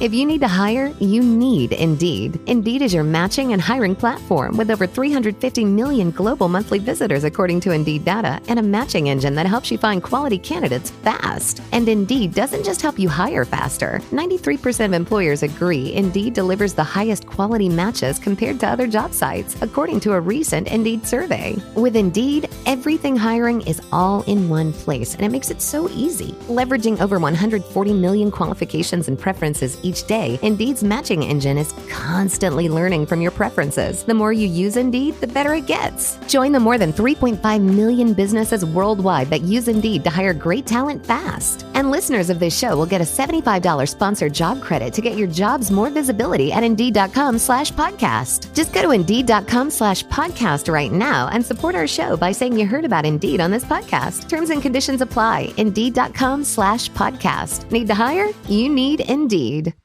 If you need to hire, you need Indeed. Indeed is your matching and hiring platform with over 350 million global monthly visitors according to Indeed data and a matching engine that helps you find quality candidates fast. And Indeed doesn't just help you hire faster. 93% of employers agree Indeed delivers the highest quality matches compared to other job sites, according to a recent Indeed survey. With Indeed, everything hiring is all in one place, and it makes it so easy. Leveraging over 140 million qualifications and preferences each day, Indeed's matching engine is constantly learning from your preferences. The more you use Indeed, the better it gets. Join the more than 3.5 million businesses worldwide that use Indeed to hire great talent fast. And listeners of this show will get a $75 sponsored job credit to get your jobs more visibility at Indeed.com/podcast. Just go to Indeed.com/podcast right now and support our show by saying you heard about Indeed on this podcast. Terms and conditions apply. Indeed.com/podcast. Need to hire? You need Indeed.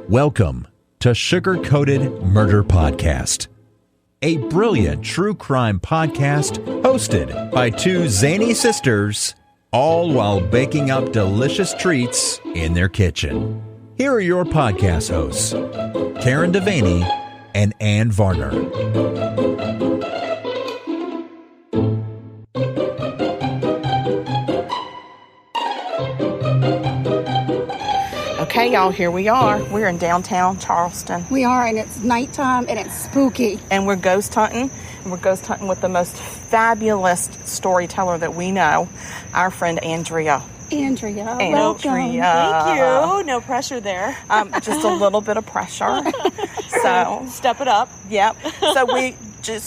Welcome to Sugar-Coated Murder Podcast, a brilliant true crime podcast hosted by two zany sisters, all while baking up delicious treats in their kitchen. Here are your podcast hosts, Karen Devaney and Ann Varner. Okay, y'all, here we are. We're in downtown Charleston. We are, and it's nighttime, and it's spooky. And we're ghost hunting. And we're ghost hunting with the most fabulous storyteller that we know, our friend Andrea. Andrea, welcome. Thank you. No pressure there. Just a little bit of pressure. So step it up. Yep. So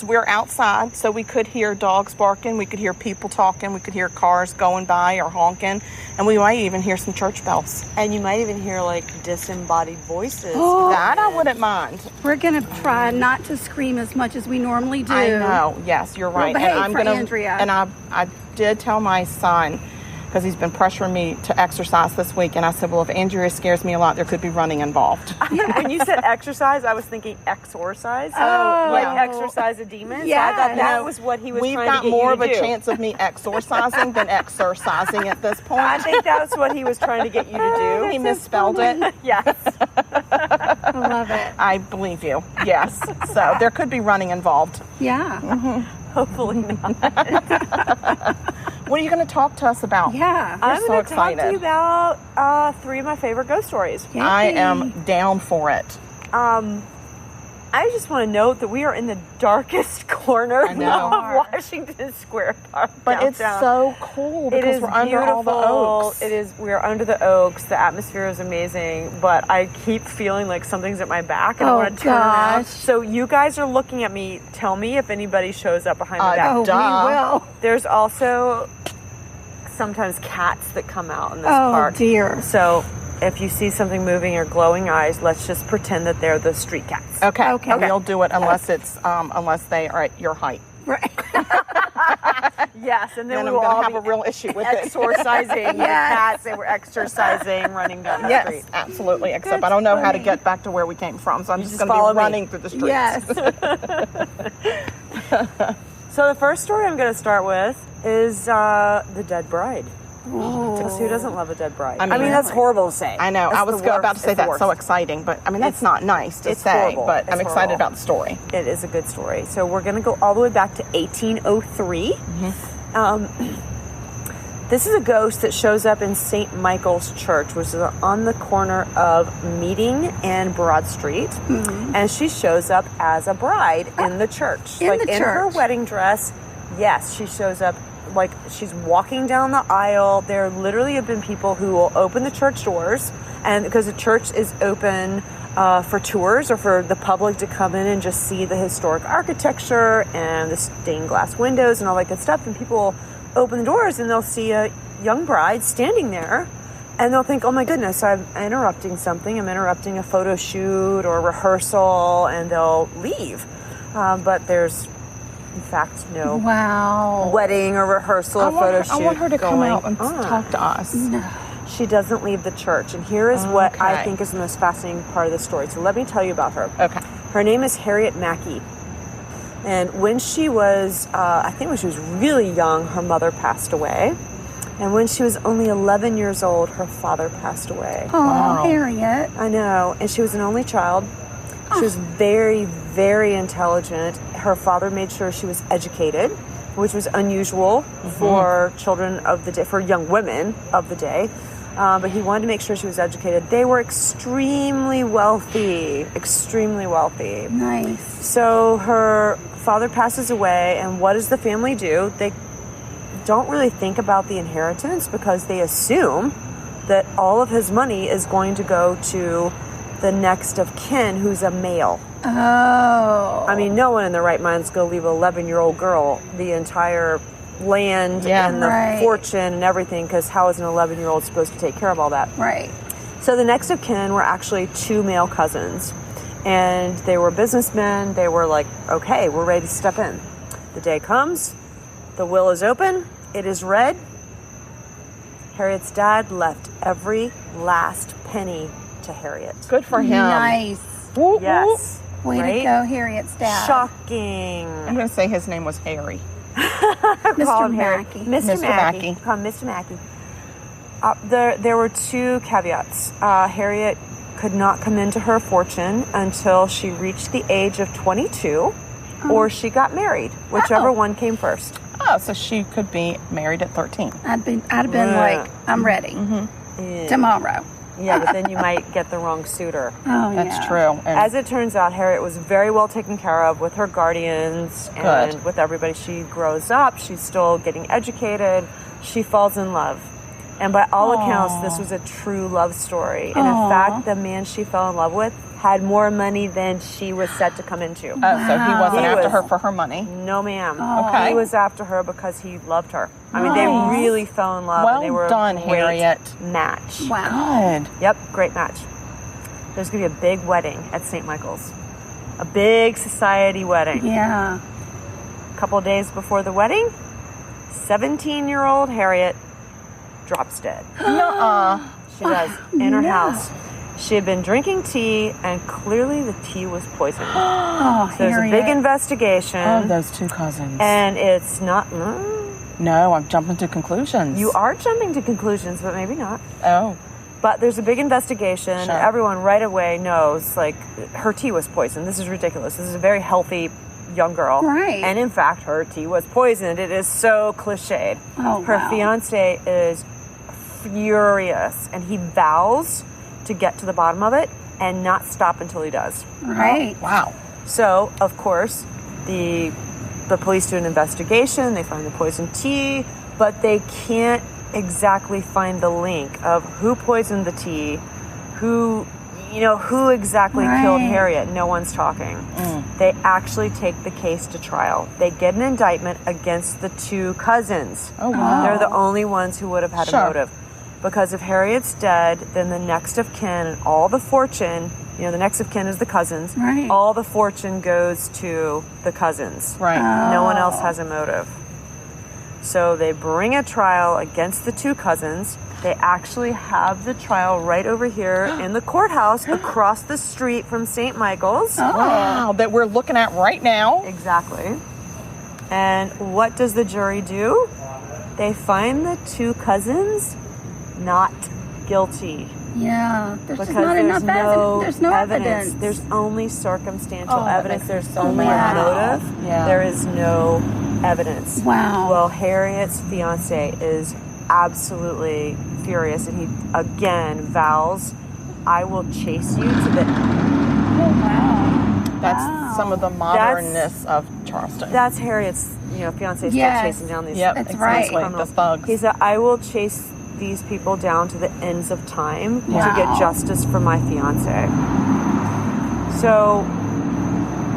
we're outside, so we could hear dogs barking, we could hear people talking, we could hear cars going by or honking, and we might even hear some church bells. And you might even hear like disembodied voices. Oh, that I wouldn't mind. We're gonna try not to scream as much as we normally do. I know. Yes, you're right. We'll behave for Andrea. And I did tell my son, because he's been pressuring me to exercise this week, and I said, well, if Andrea scares me a lot, there could be running involved. When you said exercise, I was thinking exorcise. Exorcise a demon. Yeah. So I thought that was what he was trying to get you to do. We've got more of a chance of me exorcising than exercising at this point. I think that's what he was trying to get you to do. He misspelled it. Yes. I love it. I believe you. Yes. So there could be running involved. Yeah. Mm-hmm. Hopefully not. What are you going to talk to us about? Yeah. I'm so going to talk excited. to you about three of my favorite ghost stories. Yay. I am down for it. I just want to note that we are in the darkest corner of Washington Square Park. But downtown. it's so cool because we're under all the oaks. We're under the oaks. The atmosphere is amazing, but I keep feeling like something's at my back and I want to turn around. So you guys are looking at me. Tell me if anybody shows up behind my back. We will. There's also sometimes cats that come out in this park. Oh, dear. So if you see something moving or glowing eyes, let's just pretend that they're the street cats. Okay. We'll do it unless it's unless they are at your height. Right. Yes, and then I'm we will going all to have a real issue with it. exorcising the cats. They were exercising, running down the street. Yes, absolutely. Except I don't know how to get back to where we came from, so I'm just going to be running through the streets. Yes. So the first story I'm going to start with is The Dead Bride. Because who doesn't love a dead bride? I mean that's horrible to say. I know. I was about to say that's so exciting, but I mean, that's not nice to say, horrible. but I'm excited about the story. It is a good story. So we're going to go all the way back to 1803. This is a ghost that shows up in St. Michael's Church, which is on the corner of Meeting and Broad Street. And she shows up as a bride in the church. In her wedding dress. Yes, she shows up like she's walking down the aisle. There literally have been people who will open the church doors, and because the church is open for tours or for the public to come in and just see the historic architecture and the stained glass windows and all that good stuff, and people will open the doors and they'll see a young bride standing there, and they'll think, oh my goodness, I'm interrupting something. I'm interrupting a photo shoot or a rehearsal, and they'll leave. But there's in fact no wedding or rehearsal or photo shoot. I want her to come out and talk to us. No. She doesn't leave the church, and here is what I think is the most fascinating part of the story. So let me tell you about her. Okay. Her name is Harriet Mackey, and when she was, I think when she was really young, her mother passed away, And when she was only 11 years old, her father passed away. Oh, wow. Harriet. I know. And she was an only child. She was very, very intelligent. Her father made sure she was educated, which was unusual for children of the day, for young women of the day. But he wanted to make sure she was educated. They were extremely wealthy. Nice. So her father passes away, and what does the family do? They don't really think about the inheritance because they assume that all of his money is going to go to the next of kin, who's a male. Oh. I mean, no one in their right mind is going to leave an 11-year-old girl the entire land and the fortune and everything, because how is an 11-year-old supposed to take care of all that? Right. So the next of kin were actually 2 male cousins, and they were businessmen. They were like, okay, we're ready to step in. The day comes, the will is open, it is read. Harriet's dad left every last penny to Harriet. Good for him. Nice. Whoop, Yes. Way to go, Harriet's dad. Shocking. I'm going to say his name was Harry. Mr. Mackey. Mr. Mackey. Mackey. Call him Mr. Mackey. There were 2 caveats. Harriet could not come into her fortune until she reached the age of 22, or she got married, whichever one came first. Oh, so she could be married at 13. I'd have been like, I'm ready. Tomorrow. Yeah, but then you might get the wrong suitor. Oh, That's true. And As it turns out, Harriet was very well taken care of with her guardians and with everybody. She grows up. She's still getting educated. She falls in love. And by all accounts, this was a true love story. And in fact, the man she fell in love with had more money than she was set to come into. so he wasn't after her for her money? No, ma'am. Okay. He was after her because he loved her. I mean, they really fell in love. Well and they were done, a great Harriet. match. Wow. Good. Yep, great match. There's going to be a big wedding at St. Michael's. A big society wedding. Yeah. A couple of days before the wedding, 17-year-old Harriet drops dead. Nuh-uh. She does, in her house. She had been drinking tea, and clearly the tea was poisoned. Oh, So there's a big investigation. Oh, those 2 cousins. And it's not... No, I'm jumping to conclusions. You are jumping to conclusions, but maybe not. Oh. But there's a big investigation. Sure. Everyone right away knows, like, her tea was poisoned. This is ridiculous. This is a very healthy young girl. Right. And in fact, her tea was poisoned. It is so cliched. Oh, her wow. fiance is furious, and he vows to get to the bottom of it and not stop until he does. Right. Wow. So, of course, the police do an investigation. They find the poisoned tea, but they can't exactly find the link of who poisoned the tea, who exactly killed Harriet. No one's talking. They actually take the case to trial. They get an indictment against the 2 cousins. Oh, wow. They're the only ones who would have had a motive. Because if Harriet's dead, then the next of kin and all the fortune, the next of kin is the cousins, Right. all the fortune goes to the cousins. Right. No one else has a motive. So they bring a trial against the 2 cousins. They actually have the trial right over here in the courthouse across the street from St. Michael's. Wow, that we're looking at right now. Exactly. And what does the jury do? They find the 2 cousins not guilty. Yeah. There's Because just not enough evidence. There's no evidence. There's only circumstantial evidence. There's so only a mad. motive. Yeah. There is no evidence. Wow. Well, Harriet's fiance is absolutely furious, and he again vows, I will chase you to the... Oh, wow. That's some of the modernness of Charleston. That's Harriet's, fiance still Yes. chasing down these That's right. exactly. The thugs. He said, I will chase these people down to the ends of time to get justice for my fiance. So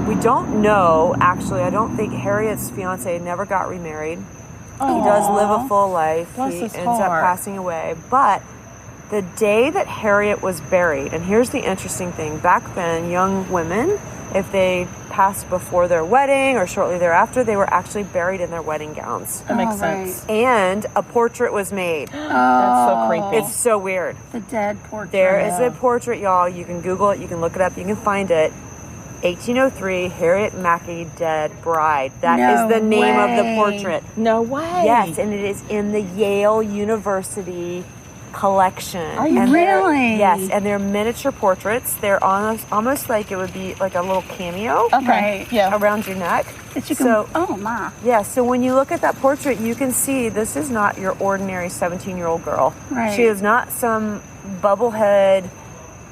we don't know, actually, I don't think Harriet's fiance never got remarried. He does live a full life. Bless He his ends up heart. passing away. But the day that Harriet was buried, and here's the interesting thing, back then, young women, if they passed before their wedding or shortly thereafter, they were actually buried in their wedding gowns. That makes right. sense. And a portrait was made. That's so creepy. It's so weird. The dead portrait. There is a portrait, y'all. You can Google it. You can look it up. You can find it. 1803, Harriet Mackey, dead bride. That is the name of the portrait. No way. Yes, and it is in the Yale University collection. Are you really? Yes, and they're miniature portraits. They're almost like it would be like a little cameo around your neck. Oh my. Yeah, so when you look at that portrait, you can see this is not your ordinary 17-year-old girl. Right. She is not some bubblehead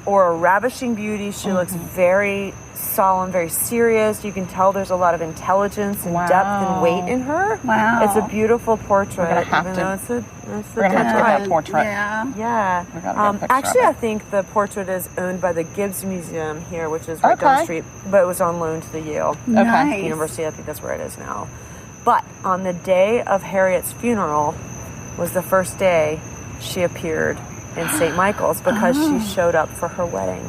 or a ravishing beauty. She looks very solemn, very serious. You can tell there's a lot of intelligence and depth and weight in her. Wow. It's a beautiful portrait. We're gonna have to get that portrait. Yeah. Actually, I think the portrait is owned by the Gibbs Museum here, which is right down the street, but it was on loan to the Yale University. I think that's where it is now. But on the day of Harriet's funeral was the first day she appeared in St. Michael's because she showed up for her wedding.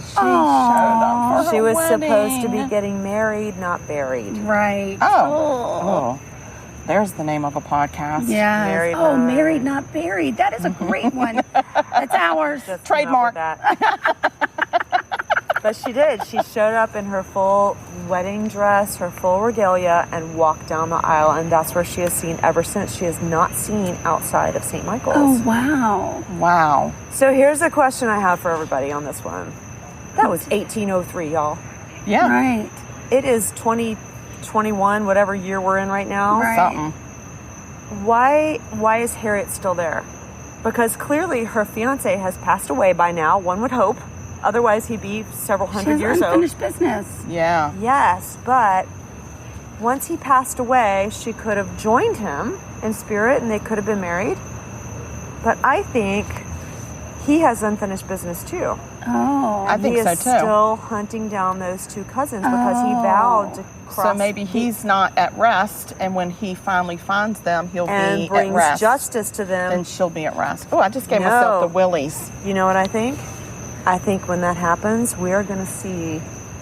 She was supposed to be getting married, not buried. Right. Oh. There's the name of a podcast. Yeah. Married, Not Buried. That is a great one. That's ours. Trademark. But she did. She showed up in her full wedding dress, her full regalia, and walked down the aisle. And that's where she is seen ever since. She is not seen outside of St. Michael's. Oh, wow. Wow. So here's a question I have for everybody on this one. That was 1803, y'all. Yeah. Right. It is 2021, whatever year we're in right now. Right. Something. Why is Harriet still there? Because clearly her fiancé has passed away by now, one would hope. Otherwise, he'd be several hundred years old. Unfinished business. Yeah. Yes, but once he passed away, she could have joined him in spirit and they could have been married. But I think he has unfinished business too. Oh. I think so too. He is still hunting down those two cousins because he vowed to cross. So maybe he's not at rest, and when he finally finds them, he'll be and at brings rest. justice to them. Then she'll be at rest. Oh, I just gave myself the willies. You know what I think? I think when that happens, we are going to see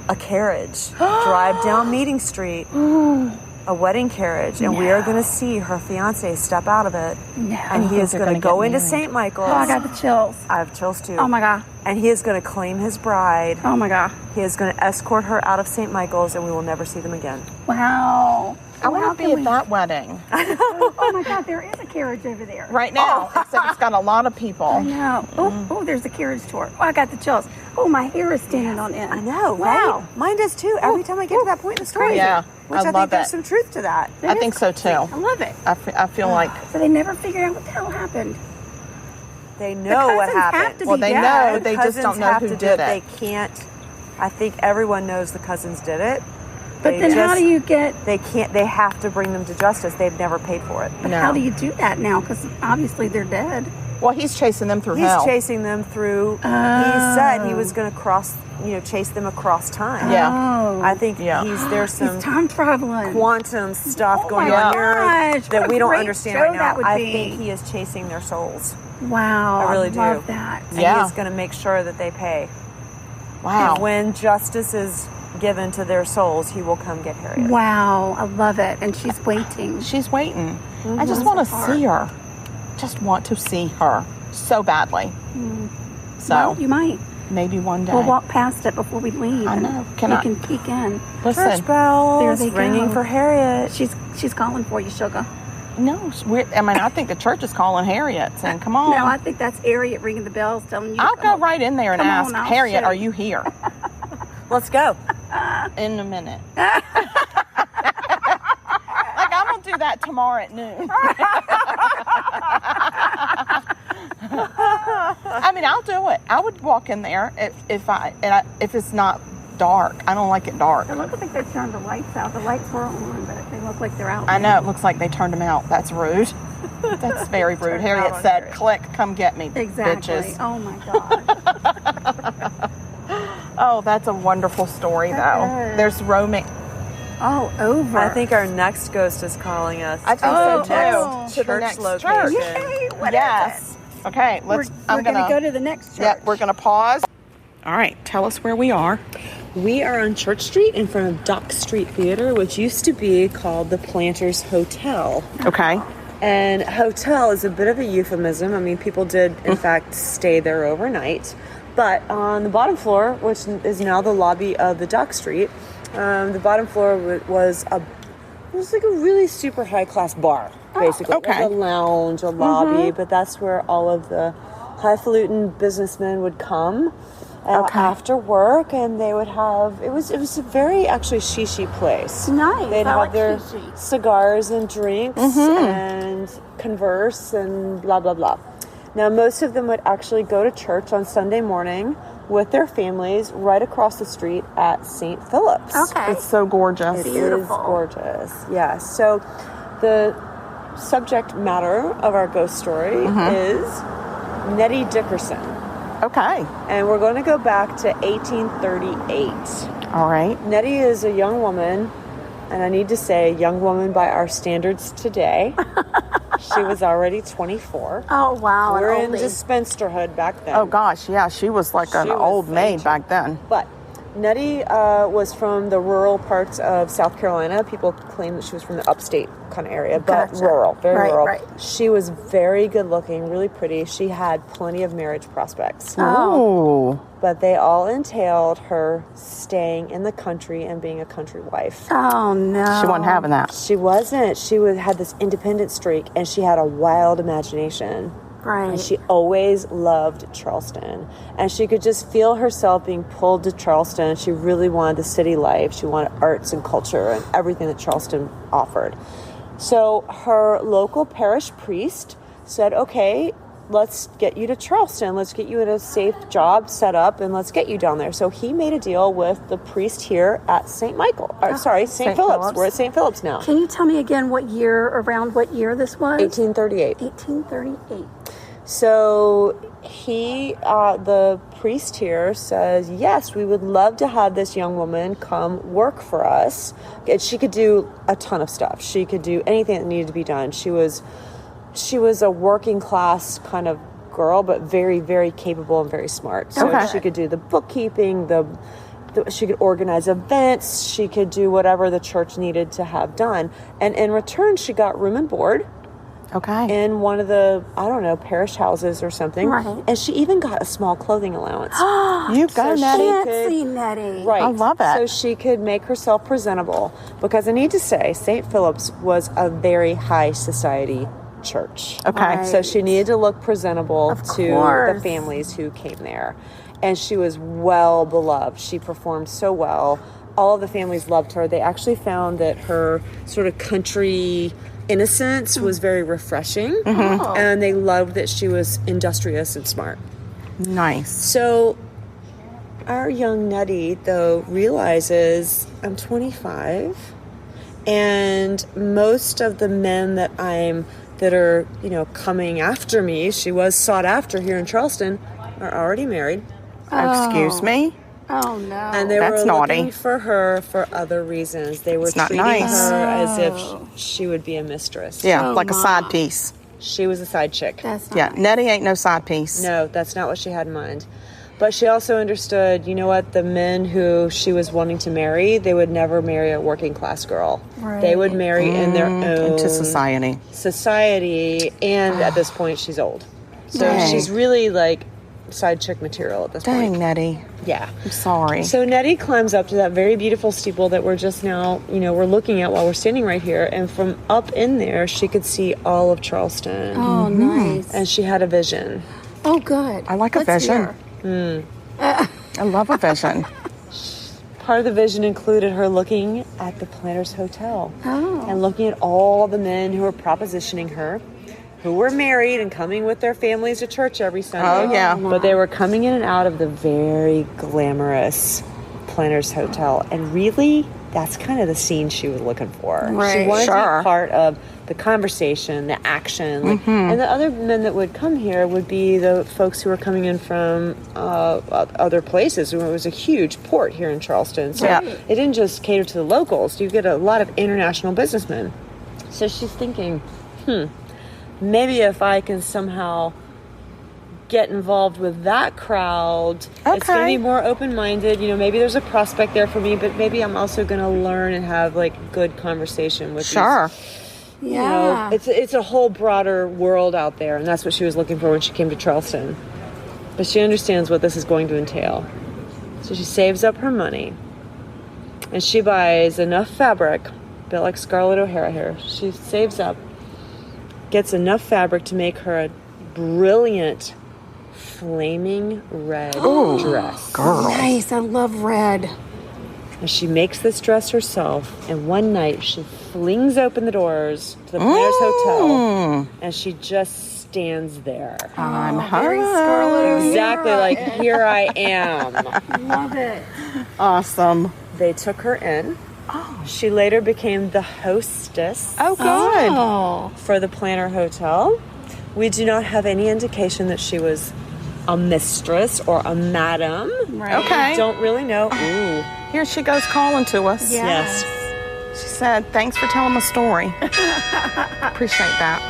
a carriage drive down Meeting Street, a wedding carriage, and we are going to see her fiancé step out of it. No. And he is going to go into St. Michael's. Oh, I got the chills. I have chills too. Oh, my God. And he is going to claim his bride. Oh, my God. He is going to escort her out of St. Michael's, and we will never see them again. Wow. I want to be at that wedding. Oh, my God. There is a carriage over there. Right now. Except it's got a lot of people. I know. Oh, there's a carriage tour. Oh, I got the chills. Oh, my hair is standing on end. I know. Wow. Right? Mine does too. Every time I get to that point in the story. Yeah. Which I think there's some truth to that. I think so too. I love it. I feel like. So they never figured out what the hell happened. They know what happened. Have to Well, be they dead. know. They just don't know who did it. They can't. I think everyone knows the cousins did it. But then how do you get... They can't. They have to bring them to justice. They've never paid for it. But how do you do that now? Because obviously they're dead. Well, he's chasing them through hell. He's chasing them through. He said he was going to chase them across time. Yeah. Oh. I think there's some He's time traveling. quantum stuff going on here that we don't understand right now. I think he is chasing their souls. Wow. I really do. Love that. And he's going to make sure that they pay. Wow. And when justice is given to their souls, he will come get Harriet. Wow. I love it. And she's waiting. She's waiting. I just want to see her. Just want to see her so badly. So well, you might. Maybe one day. We'll walk past it before we leave. I know. You can peek in. Listen. Church bells There they ringing go. for Harriet. She's calling for you, sugar. No, I think the church is calling Harriet, saying, "Come on." No, I think that's Harriet ringing the bells, telling you. I'll go right in there and Come ask on, I'll Harriet, show "Are you." you here?" Let's go. In a minute. Like I'm gonna do that tomorrow at noon. I mean, I'll do it. I would walk in there if it's not dark. I don't like it dark. It looks like they turned the lights out. The lights were on, but they look like they're out. I know, it looks like they turned them out. That's rude. That's very rude. Harriet said, "Click, come get me, Exactly. bitches." Oh my God. Oh, that's a wonderful story, though. There's roaming. Oh, over. I think our next ghost is calling us. I think so too. To the church next location. church. Yay, what is Yes. Okay, let's. We're going to go to the next church. Yeah, we're gonna pause. All right, tell us where we are. We are on Church Street in front of Dock Street Theater, which used to be called the Planters Hotel. Okay. And hotel is a bit of a euphemism. I mean, people did, in fact, stay there overnight. But on the bottom floor, which is now the lobby of the Dock Street, The bottom floor was like a really super high class bar, basically. okay. Like a lounge, a lobby, but that's where all of the highfalutin businessmen would come after work, and they would have it was a very actually shishi place. Nice. They'd I have like their sushi. cigars and drinks and converse and blah blah blah. Now most of them would actually go to church on Sunday morning with their families right across the street at St. Philip's. Okay. It's so gorgeous. It Beautiful. is gorgeous. Yeah. So the subject matter of our ghost story is Nettie Dickerson. Okay. And we're going to go back to 1838. All right. Nettie is a young woman, and I need to say young woman by our standards today. She was already 24. Oh, wow. We're an in oldie. dispensterhood back then. Oh, gosh. Yeah, she was like an She was old maid ancient. back then. But Nettie was from the rural parts of South Carolina. People claim that she was from the upstate kind of area, but Gotcha. rural, very rural. Right. She was very good looking, really pretty. She had plenty of marriage prospects. Oh. But they all entailed her staying in the country and being a country wife. Oh, no. She wasn't having that. She wasn't. She had this independent streak, and she had a wild imagination. Right. And she always loved Charleston. And she could just feel herself being pulled to Charleston. She really wanted the city life. She wanted arts and culture and everything that Charleston offered. So her local parish priest said, okay, let's get you to Charleston. Let's get you in a safe job set up, and let's get you down there. So he made a deal with the priest here at St. Philip's. St. We're at St. Philip's now. Can you tell me again around what year this was? 1838. 1838. So he, the priest here says, yes, we would love to have this young woman come work for us. And she could do a ton of stuff. She could do anything that needed to be done. She was a working class kind of girl, but very, very capable and very smart. So she could do the bookkeeping, she could organize events, she could do whatever the church needed to have done. And in return, she got room and board. Okay. In one of the, parish houses or something. Right. And she even got a small clothing allowance. You go, Nettie. Fancy Nettie. Right. I love it. So she could make herself presentable. Because I need to say, St. Philip's was a very high society church. Okay. Right. So she needed to look presentable Of to course. the families who came there. And she was well beloved. She performed so well. All of the families loved her. They actually found that her sort of country innocence was very refreshing, and they loved that she was industrious and smart. Nice. So our young Nettie, though, realizes I'm 25, and most of the men that are coming after me, she was sought after here in Charleston, are already married. Excuse me? Oh, no. And they That's were naughty. looking for her for other reasons. They were It's not treating nice. her as if she would be a mistress. Yeah, Oh, like a my. side piece. She was a side chick. That's Yeah, not Nettie ain't no side piece. No, that's not what she had in mind. But she also understood, you know what, the men who she was wanting to marry, they would never marry a working class girl. Right. They would marry in their own Into society. and at this point she's old. So Dang. she's really like side chick material at this Dang, point. Nettie. Yeah. I'm sorry. So Nettie climbs up to that very beautiful steeple that we're just now, we're looking at while we're standing right here. And from up in there, she could see all of Charleston. Oh, nice. And she had a vision. Oh, good. I like a Let's vision. hear. I love a vision. Part of the vision included her looking at the Planters Hotel. Oh. And looking at all the men who were propositioning her, who were married and coming with their families to church every Sunday. Oh, yeah. But they were coming in and out of the very glamorous Planters Hotel. And really, that's kind of the scene she was looking for. She Right. wanted to Sure. be part of the conversation, the action. And the other men that would come here would be the folks who were coming in from other places. It was a huge port here in Charleston. So Yeah. it didn't just cater to the locals. You get a lot of international businessmen. So she's thinking, maybe if I can somehow get involved with that crowd, it's going to be more open-minded. Maybe there's a prospect there for me, but maybe I'm also going to learn and have like good conversation with Sure. Yeah. it's a whole broader world out there, and that's what she was looking for when she came to Charleston. But she understands what this is going to entail. So she saves up her money, And she buys enough fabric, a bit like Scarlett O'Hara here. She saves up, gets enough fabric to make her a brilliant flaming red dress. Girl. Nice. I love red. And she makes this dress herself, and one night she flings open the doors to the Planters Hotel, and she just stands there. I'm Very Scarlet. Exactly like, here I am. Love it. Awesome. They took her in. She later became the hostess Oh, good. for the Planter Hotel. We do not have any indication that she was a mistress or a madam. Right. Okay. Don't really know. Ooh. Here she goes calling to us. Yes. She said, thanks for telling my story. Appreciate that.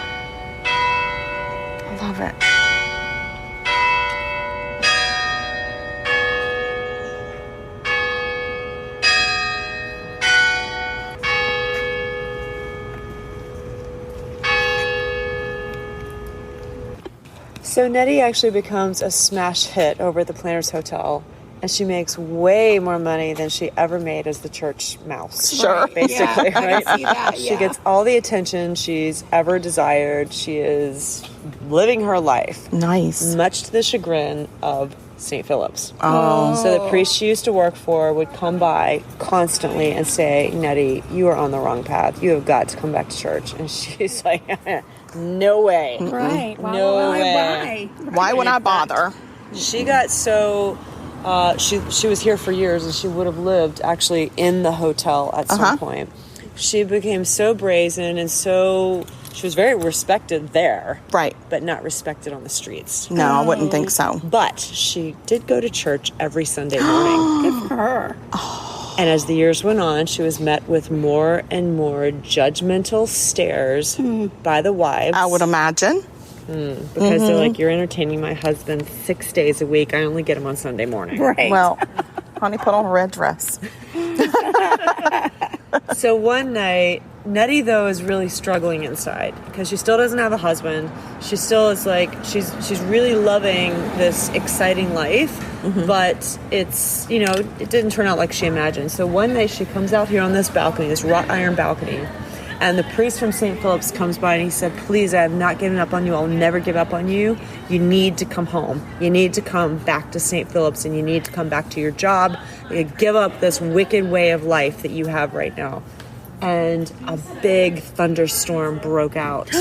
I love it. So Nettie actually becomes a smash hit over at the Planters Hotel, and she makes way more money than she ever made as the church mouse. Sure. Basically, Yeah, I right? can see that, She gets all the attention she's ever desired. She is living her life, Nice. much to the chagrin of St. Philip's. Oh. So the priest she used to work for would come by constantly and say, Nettie, you are on the wrong path. You have got to come back to church. And she's like, no way. Right. No way. Why would I bother? She got so... she was here for years, and she would have lived actually in the hotel at some point. She became so brazen and so... She was very respected there. Right. But not respected on the streets. No, I wouldn't think so. But she did go to church every Sunday morning. Good for her. And as the years went on, she was met with more and more judgmental stares by the wives. I would imagine. Because they're like, you're entertaining my husband 6 days a week. I only get him on Sunday morning. Right. Well, honey, put on a red dress. So one night, Nettie, though, is really struggling inside because she still doesn't have a husband. She still is like, she's really loving this exciting life, but it's, it didn't turn out like she imagined. So one night she comes out here on this balcony, this wrought iron balcony, and the priest from St. Philip's comes by and he said, please, I have not given up on you. I'll never give up on you. You need to come home. You need to come back to St. Philip's, and you need to come back to your job. You give up this wicked way of life that you have right now. And a big thunderstorm broke out,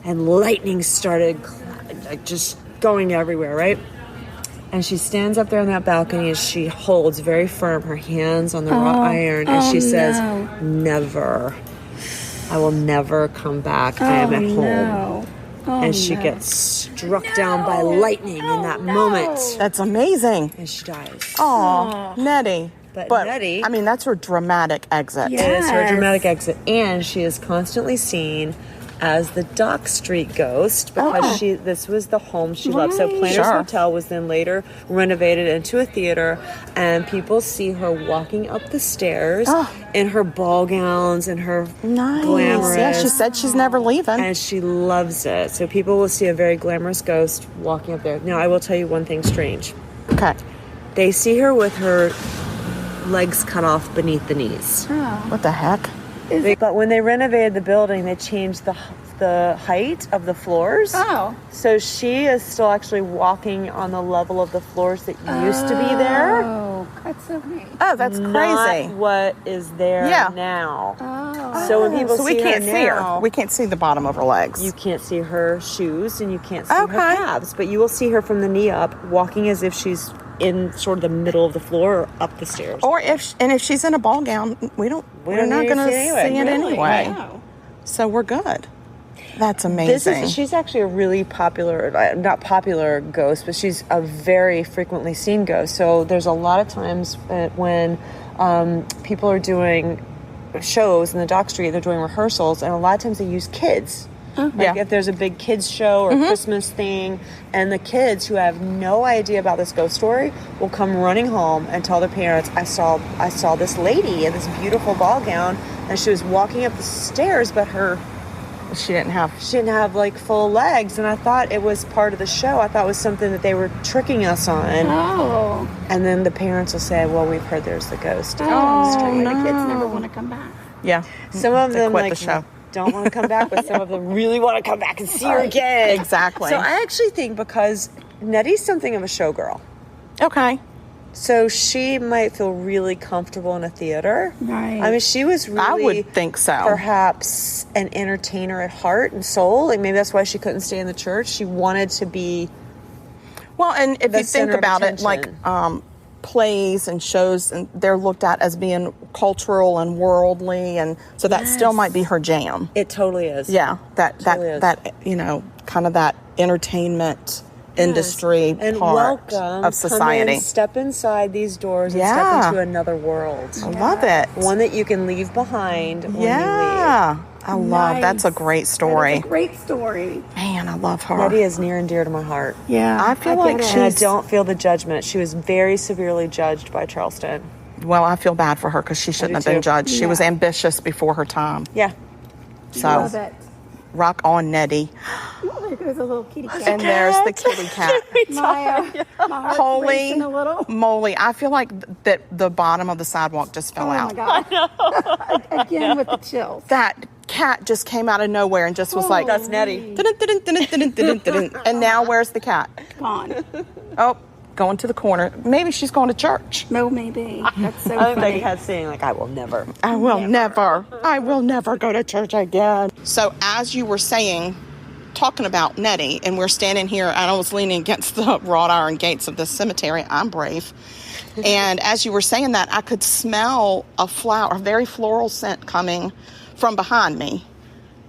and lightning started just going everywhere, right? And she stands up there on that balcony and she holds very firm her hands on the wrought iron, and she says, never. I will never come back. I am at home. No. And she gets struck down by lightning in that moment. That's amazing. And she dies. Oh, Nettie. But Nettie, I mean, that's her dramatic exit. Yeah. It is her Yes. dramatic exit. And she is constantly seen as the Dock Street ghost because this was the home she loved. So Planters Sure. Hotel was then later renovated into a theater, and people see her walking up the stairs in her ball gowns and her Nice. glamorous. Yeah, she said she's never leaving. And she loves it. So people will see a very glamorous ghost walking up there. Now, I will tell you one thing strange. Okay. They see her with her legs cut off beneath the knees. What the heck? But when they renovated the building, they changed the height of the floors. Oh. So she is still actually walking on the level of the floors that used to be there. Oh, that's so neat. Oh, that's crazy. Not what is there now. Oh. So when people So we see can't her see now, her. We can't see the bottom of her legs. you can't see her shoes and you can't see Okay. her calves, but you will see her from the knee up, walking as if she's in sort of the middle of the floor or up the stairs. Or if she's in a ball gown, we're not don't going need to to see see it it anyway. Wow. So we're good. That's amazing. She's actually a really popular, not popular ghost, but she's a very frequently seen ghost. So there's a lot of times when people are doing shows in the Dock Street, they're doing rehearsals, and a lot of times they use kids. Like if there's a big kids show or Christmas thing, and the kids who have no idea about this ghost story will come running home and tell their parents, I saw this lady in this beautiful ball gown, and she was walking up the stairs, but her She didn't have. She didn't have like full legs, and I thought it was part of the show. I thought it was something that they were tricking us on. Oh. And then the parents will say, "Well, we've heard there's the ghost." Oh, on the the street. kids never want to come back. Yeah. Some of They them quit like the show. don't want to come back, but some of them really want to come back and see her again. Exactly. So I actually think because Nettie's something of a showgirl, Okay. so she might feel really comfortable in a theater. Right. I mean, she was really, I would think so. perhaps an entertainer at heart and soul. Like maybe that's why she couldn't stay in the church. She wanted to be. Well, and if the you think center of about it, like attention. plays and shows, and they're looked at as being cultural and worldly, and so that still might be her jam. It totally is. Yeah, Totally is. that kind of that entertainment industry And part welcome. of society. Come in, step inside these doors and Yeah. step into another world. I love it. One that you can leave behind when Yeah, I love. That's a Nice. great story. That is a great story. Man, I love her. you leave. Nettie is near and dear to my heart. Yeah. I feel like get it. And I she's. don't feel the judgment. She was very severely judged by Charleston. Well, I feel bad for her because she shouldn't have do been too. judged. She Yeah. was ambitious before her time. Yeah. So Love it. rock on, Nettie. Oh, there goes a little kitty cat. And there's the kitty cat. My heart's Holy racing a little. moly! I feel like that the bottom of the sidewalk just fell Oh out. my God. Again with the chills. That cat just came out of nowhere and just was like, That's Nettie. dun, dun, dun, dun, dun, dun, dun, dun. And now where's the cat? Gone. Oh, going to the corner. Maybe she's going to church. No, maybe. That's so I think funny. they had saying like, "I will never." I will never go to church again. So as you were saying, talking about Nettie, and we're standing here, and I was leaning against the wrought iron gates of this cemetery. I'm brave. And as you were saying that, I could smell a very floral scent coming from behind me.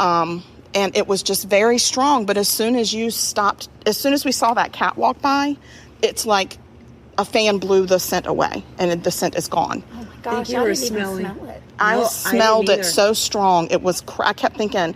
And it was just very strong. But as soon as we saw that cat walk by, it's like a fan blew the scent away, and the scent is gone. Oh my gosh, you I were didn't even smelling- smell it. I No, I smelled didn't it either. so strong. It was. I kept thinking,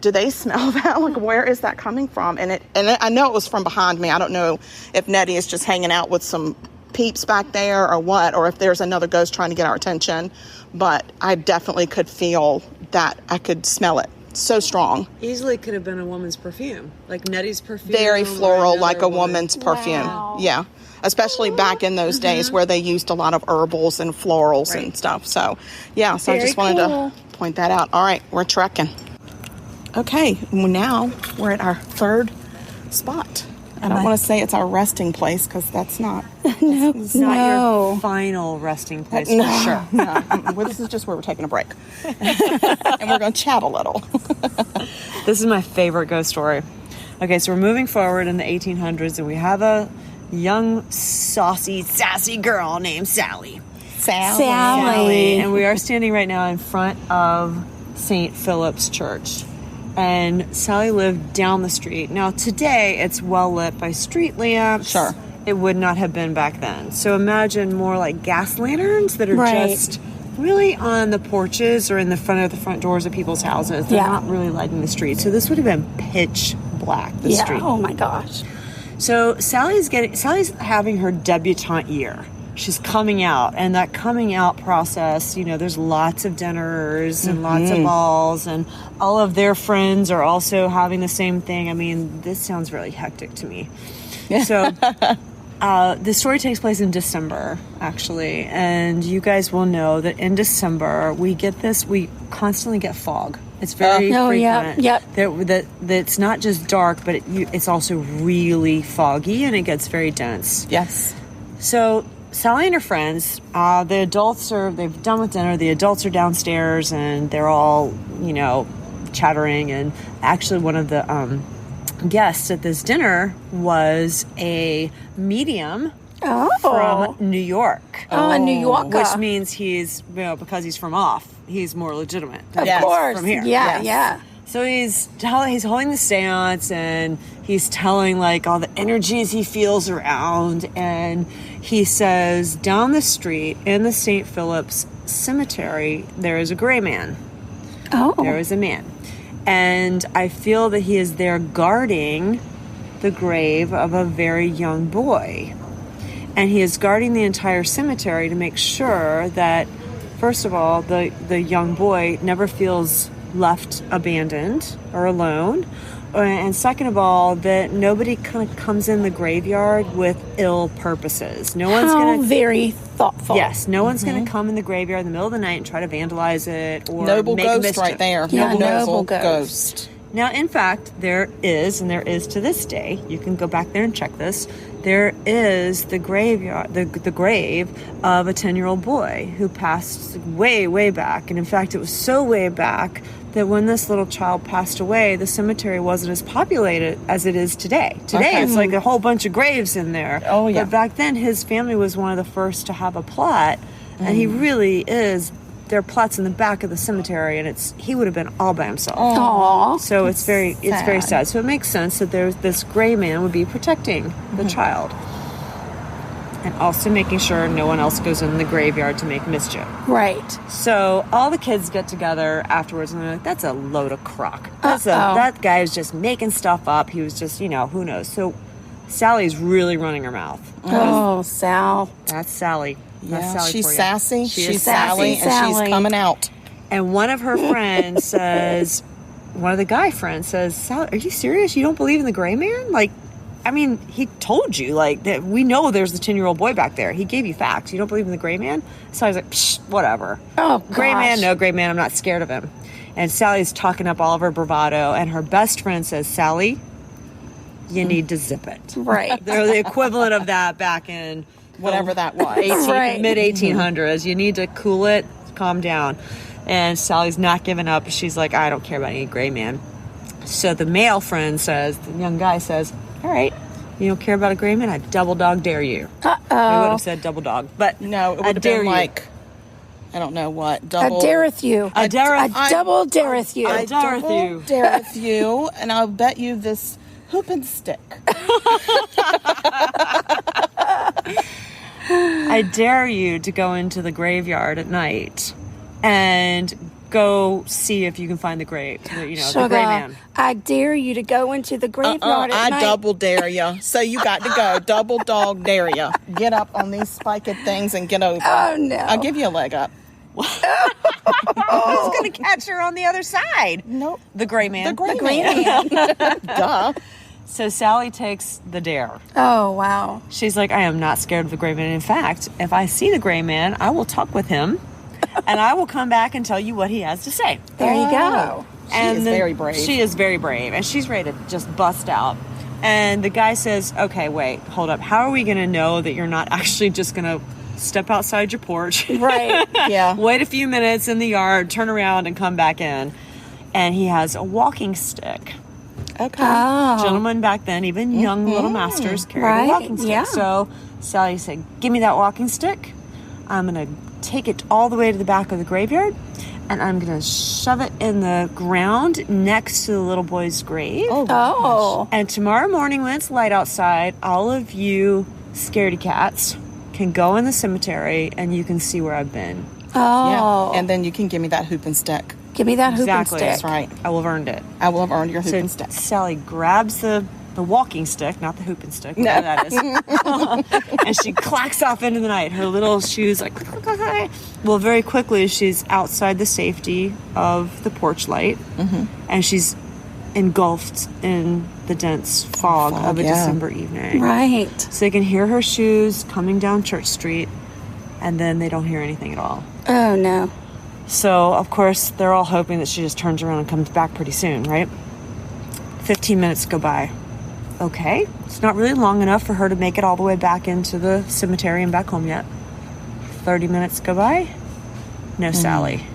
do they smell that? Like, where is that coming from? And I know it was from behind me. I don't know if Nettie is just hanging out with some peeps back there or what, or if there's another ghost trying to get our attention. But I definitely could feel that. I could smell it so strong. Easily could have been a woman's perfume, like Nettie's perfume. Very or floral, like a another woman's perfume. Wow. Yeah. Especially back in those days where they used a lot of herbals and florals and stuff. So, yeah, so I Very just wanted cool. to point that out. All right, we're trekking. Okay, well, now we're at our third spot. I don't want to say it's our resting place because that's not. It's not your final resting place for sure. No. Well, this is just where we're taking a break. And we're going to chat a little. This is my favorite ghost story. Okay, so we're moving forward in the 1800s, and we have a young, saucy, sassy girl named Sally. Sally. And we are standing right now in front of St. Philip's Church. And Sally lived down the street. Now, today, it's well lit by street lamps. Sure. It would not have been back then. So imagine more like gas lanterns that are Right. just really on the porches or in the front doors of people's houses. They're Yeah. not really lighting the street. So this would have been pitch black, the Yeah. street. Oh my gosh. So Sally's having her debutante year. She's coming out, and that coming out process, there's lots of dinners and lots of balls, and all of their friends are also having the same thing. I mean, this sounds really hectic to me. So the story takes place in December, actually, and you guys will know that in December we constantly get fog. It's very Oh, yeah. frequent. Yep. That it's not just dark, but it's also really foggy, and it gets very dense. Yes. So Sally and her friends, the adults they've done with dinner. The adults are downstairs, and they're all, chattering. And actually, one of the guests at this dinner was a medium from New York. Oh, New Yorker. Which means he's, because he's from off, he's more legitimate. Of Yes. course. From here. Yeah, Yes. yeah. So he's holding the seance, and he's telling like all the energies he feels around, and he says down the street in the St. Philip's Cemetery there is a gray man. Oh. There is a man, and I feel that he is there guarding the grave of a very young boy, and he is guarding the entire cemetery to make sure that, first of all, the young boy never feels left abandoned or alone. And second of all, that nobody kind of comes in the graveyard with ill purposes. No one's going to... very thoughtful. Yes, no one's going to come in the graveyard in the middle of the night and try to vandalize it or noble make ghost mischief. right there. Yeah, noble ghost. ghost. Now, in fact, there is, and there is to this day, you can go back there and check this, there is the graveyard, the grave of a 10-year-old boy who passed way, way back. And in fact, it was so way back that when this little child passed away, the cemetery wasn't as populated as it is today. Today, it's like a whole bunch of graves in there. Oh, yeah. But back then, his family was one of the first to have a plot, and he really is... There are plots in the back of the cemetery, and he would have been all by himself. Aww. So it's very sad. So it makes sense that there's this gray man would be protecting the child, and also making sure no one else goes in the graveyard to make mischief. Right. So all the kids get together afterwards, and they're like, "That's a load of crock. That guy is just making stuff up. He was just, who knows." So Sally's really running her mouth. Oh, Sal. That's Sally. Yeah, Sally she's for you. sassy. She's Sally, sassy, and she's coming out. And one of her friends says, one of the guy friends says, "Sally, are you serious? You don't believe in the gray man? Like, I mean, he told you, like, that we know there's the 10-year-old boy back there. He gave you facts. You don't believe in the gray man?" So I was like, psh, whatever. Oh, Gray gosh. man, no gray man. I'm not scared of him. And Sally's talking up all of her bravado, and her best friend says, "Sally, you need to zip it." Right. They're the equivalent of that back in... Whatever that was. Right. Mid-1800s. You need to cool it, calm down. And Sally's not giving up. She's like, "I don't care about any gray man." So the male friend says, the young guy says, "All right, you don't care about a gray man? I double dog dare you." Uh-oh. I would have said double dog, but No, it would have been like, I don't know what. Double. I dareth you. I dareth- I double dareth you. I dareth double you. dareth you, and I'll bet you this hoop and stick. I dare you to go into the graveyard at night and go see if you can find the grave, the gray man. I dare you to go into the graveyard at I night. double dare you. So you got to go. Double dog dare you. Get up on these spiked things and get over. Oh, no. I'll give you a leg up. Who's going to catch her on the other side? Nope. The gray man. The gray man. Duh. So Sally takes the dare. Oh, wow. She's like, "I am not scared of the gray man. In fact, if I see the gray man, I will talk with him, and I will come back and tell you what he has to say." There you go. She is very brave. She is very brave, and she's ready to just bust out. And the guy says, "Okay, wait, hold up. How are we going to know that you're not actually just going to step outside your porch, Right. Yeah. wait a few minutes in the yard, turn around, and come back in?" And he has a walking stick. Okay. Oh. Gentlemen back then, even young little masters, carried Right, a walking stick. yeah. So Sally said, "Give me that walking stick. I'm going to take it all the way to the back of the graveyard, and I'm going to shove it in the ground next to the little boy's grave. Oh. And tomorrow morning when it's light outside, all of you scaredy cats can go in the cemetery and you can see where I've been." Oh. Yeah. And then you can give me that hoop and stick. Give me that hoop Exactly. and That's stick. right. I will have earned it. I will have earned your hoop So and stick. Sally grabs the walking stick, not the hooping stick, whatever that is. And she clacks off into the night. Her little shoes like, well, very quickly she's outside the safety of the porch light, and she's engulfed in the dense fog of a yeah. December evening. Right. So they can hear her shoes coming down Church Street, and then they don't hear anything at all. Oh, no. So, of course, they're all hoping that she just turns around and comes back pretty soon, right? 15 minutes go by. Okay, it's not really long enough for her to make it all the way back into the cemetery and back home yet. 30 minutes go by. No Sally.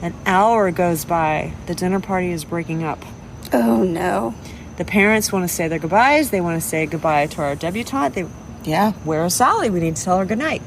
An hour goes by. The dinner party is breaking up. Oh, no. The parents want to say their goodbyes. They want to say goodbye to our debutante. Yeah. Where is Sally? We need to tell her goodnight.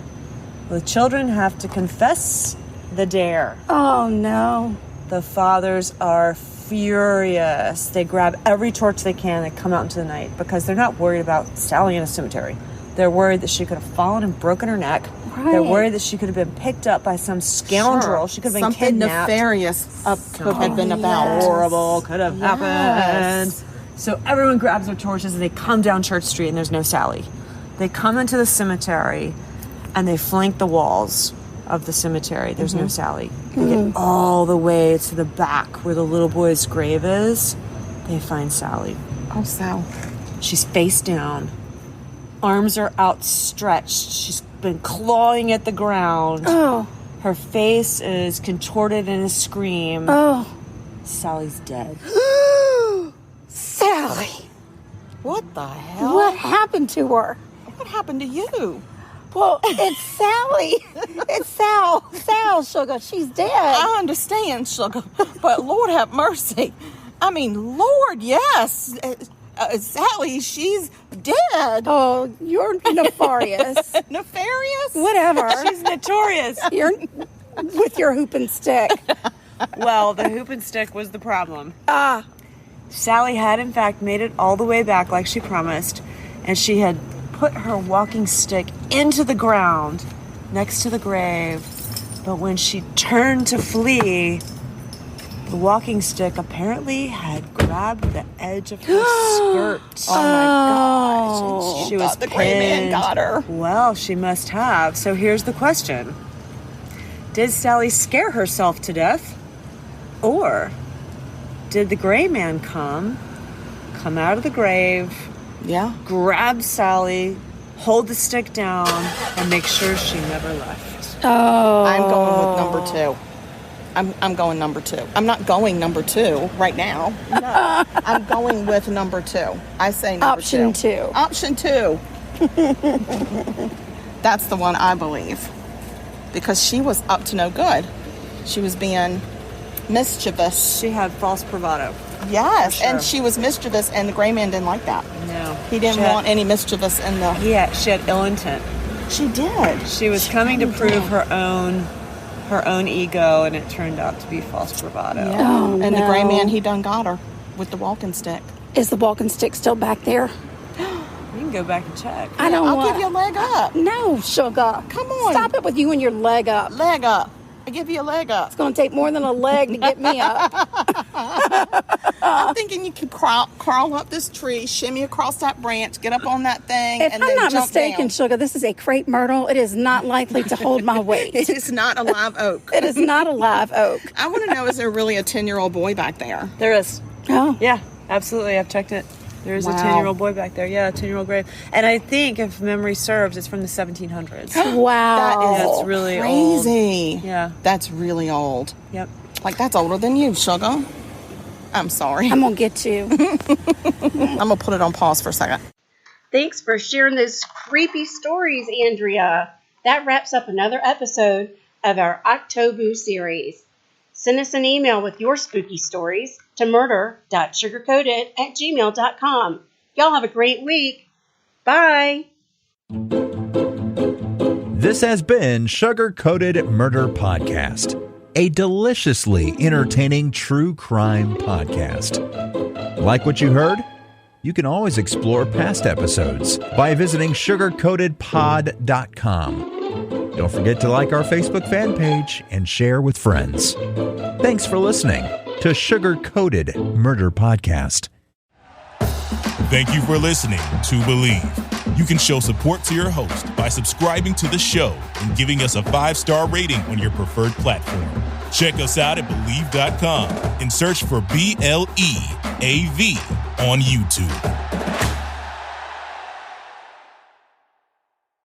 The children have to confess the dare. Oh, no. The fathers are furious. They grab every torch they can. They come out into the night because they're not worried about Sally in a cemetery. They're worried that she could have fallen and broken her neck. Right. They're worried that she could have been picked up by some scoundrel. Sure. She could have been Something kidnapped. nefarious could have been about. Horrible could have Yes. happened. So everyone grabs their torches and they come down Church Street and there's no Sally. They come into the cemetery and they flank the walls of the cemetery. There's no Sally. They get all the way to the back where the little boy's grave is. They find Sally. Oh, Sal. She's face down. Arms are outstretched. She's been clawing at the ground. Oh. Her face is contorted in a scream. Oh. Sally's dead. Sally. What the hell? What happened to her? What happened to you? Well, it's Sally. It's Sal. Sal, sugar. She's dead. I understand, sugar, but Lord have mercy. I mean, Lord, yes. Sally, she's dead. Oh, you're nefarious. Nefarious? Whatever. She's notorious. You're with your hoop and stick. Well, the hoop and stick was the problem. Ah. Sally had, in fact, made it all the way back like she promised, and she had put her walking stick into the ground next to the grave. But when she turned to flee, the walking stick apparently had grabbed the edge of her skirt. Oh my gosh. She was the gray man pinned. got her. Well, she must have. So here's the question. Did Sally scare herself to death? Or did the gray man come out of the grave, grab Sally, hold the stick down, and make sure she never left? Oh. I'm going with number 2. I'm going number 2. I'm not going number 2 right now. No. I'm going with number 2. I say number Option 2. Option 2. That's the one I believe. Because she was up to no good. She was being mischievous. She had false bravado. Yes, sure. and she was mischievous, and the gray man didn't like that. No. He didn't want any mischievous in the... Yeah, she had ill intent. She did. She was coming to prove her own ego, and it turned out to be false bravado. Yeah. Oh, and no. the gray man, he done got her with the walking stick. Is the walking stick still back there? You can go back and check. I don't I'll want... give you a leg up. No, sugar. Come on. Stop it with you and your leg up. Leg up. I give you a leg up. It's going to take more than a leg to get me up. I'm thinking you can crawl up this tree, shimmy across that branch, get up on that thing, If and I'm then not jump mistaken, down. sugar, this is a crepe myrtle. It is not likely to hold my weight. It is not a live oak. It is not a live oak. I want to know, is there really a 10-year-old boy back there? There is. Oh. Yeah, absolutely. I've checked it. There's a Wow. 10-year-old boy back there. Yeah, a 10-year-old grave. And I think, if memory serves, it's from the 1700s. Wow. That's really old. Crazy. Yeah. That's really old. Yep. Like, that's older than you, sugar. I'm sorry. I'm going to get you. I'm going to put it on pause for a second. Thanks for sharing those creepy stories, Andrea. That wraps up another episode of our OctoBoo series. Send us an email with your spooky stories to murder.sugarcoated@gmail.com. Y'all have a great week. Bye. This has been Sugar Coated Murder Podcast, a deliciously entertaining true crime podcast. Like what you heard? You can always explore past episodes by visiting sugarcoatedpod.com. Don't forget to like our Facebook fan page and share with friends. Thanks for listening to Sugar Coated Murder Podcast. Thank you for listening to Believe. You can show support to your host by subscribing to the show and giving us a 5-star rating on your preferred platform. Check us out at Believe.com and search for BLEAV on YouTube.